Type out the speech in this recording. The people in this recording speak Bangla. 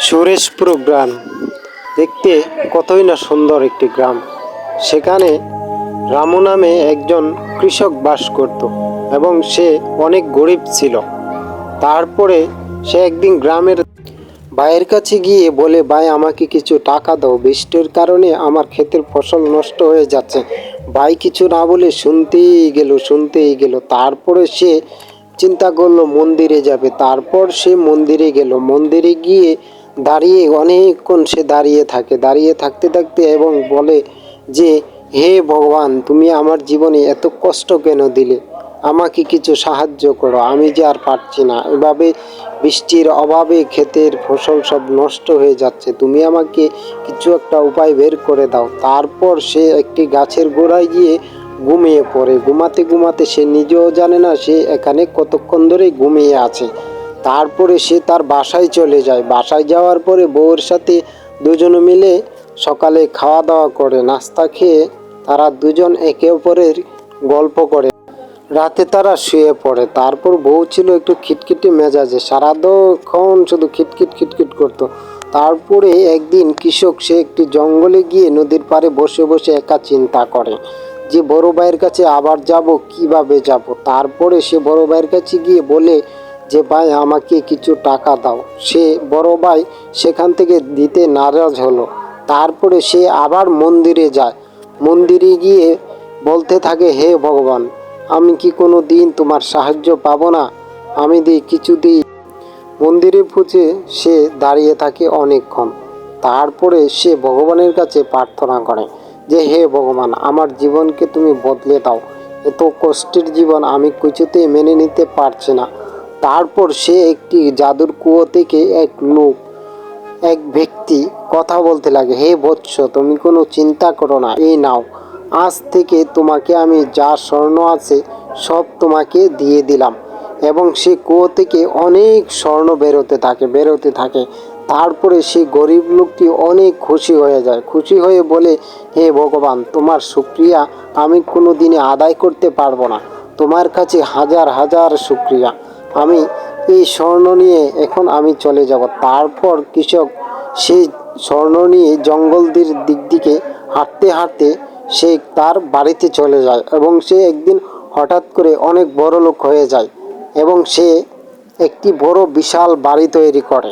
সুরেশপুর গ্রাম দেখতে কতই না সুন্দর একটি গ্রাম। সেখানে রামু নামে একজন কৃষক বাস করত এবং সে অনেক গরিব ছিল। তারপরে সে একদিন গ্রামের ভাইয়ের কাছে গিয়ে বলে, ভাই আমাকে কিছু টাকা দাও, বৃষ্টির কারণে আমার ক্ষেতের ফসল নষ্ট হয়ে যাচ্ছে। ভাই কিছু না বলে শুনতেই গেল। তারপরে সে চিন্তা করলো মন্দিরে যাবে। তারপর সে মন্দিরে গেল। মন্দিরে গিয়ে দাঁড়িয়ে অনেকক্ষণ সে দাঁড়িয়ে থাকতে এবং বলে যে, হে ভগবান, তুমি আমার জীবনে এত কষ্ট কেন দিলে? আমাকে কিছু সাহায্য করো, আমি যে আর পারছি না। এভাবে বৃষ্টির অভাবে ক্ষেতের ফসল সব নষ্ট হয়ে যাচ্ছে, তুমি আমাকে কিছু একটা উপায় বের করে দাও। তারপর সে একটি গাছের গোড়ায় গিয়ে ঘুমিয়ে পড়ে। ঘুমাতে সে নিজেও জানে না সে এখানে কতক্ষণ ধরে ঘুমিয়ে আছে। তারপরে সে তার বাসায় চলে যায়। বাসায় যাওয়ার পরে বউয়ের সাথে দুজনে মিলে সকালে খাওয়া দাওয়া করে। নাস্তা খেয়ে তারা দুজন একে অপরের গল্প করে। রাতে তারা শুয়ে পড়ে। তারপর বউ ছিল একটু খিটখিটে মেজাজে, সারাক্ষণ শুধু খিটখিট করতো। তারপরে একদিন কৃষক সে একটি জঙ্গলে গিয়ে নদীর পাড়ে বসে একা চিন্তা করে যে বড় ভাইয়ের কাছে আবার যাব, কিভাবে যাব। তারপরে সে বড় ভাইয়ের কাছে গিয়ে বলে যে, ভাই আমাকে কিছু টাকা দাও। সে বড় ভাই সেখান থেকে দিতে নারাজ হলো। তারপরে সে আবার মন্দিরে যায়। মন্দিরে গিয়ে বলতে থাকে, হে ভগবান, আমি কি কোনো দিন তোমার সাহায্য পাবো না? আমি কিছু দিই। মন্দিরে পৌঁছে সে দাঁড়িয়ে থাকে অনেকক্ষণ। তারপরে সে ভগবানের কাছে প্রার্থনা করে যে, হে ভগবান, আমার জীবনকে তুমি বদলে দাও। এত কষ্টের জীবন আমি কিছুতেই মেনে নিতে পারছি না। তারপর সে একটি জাদুর কুয়ো থেকে এক ব্যক্তি কথা বলতে লাগে, হে বৎস, তুমি কোনো চিন্তা করো না, এই নাও, আজ থেকে তোমাকে আমি যা স্বর্ণ আছে সব তোমাকে দিয়ে দিলাম। এবং সে কুয়ো থেকে অনেক স্বর্ণ বেরোতে থাকে। তারপরে সে গরিব লোকটি অনেক খুশি হয়ে যায়। খুশি হয়ে বলে, হে ভগবান, তোমার শুকরিয়া আমি কোনো দিনে আদায় করতে পারবো না। তোমার কাছে হাজার হাজার শুকরিয়া। আমি এই স্বর্ণ নিয়ে এখন আমি চলে যাব। তারপর কৃষক সেই স্বর্ণ নিয়ে জঙ্গলদের দিকে হাঁটতে সে তার বাড়িতে চলে যায় এবং সে একদিন হঠাৎ করে অনেক বড় লোক হয়ে যায় এবং সে একটি বড় বিশাল বাড়ি তৈরি করে।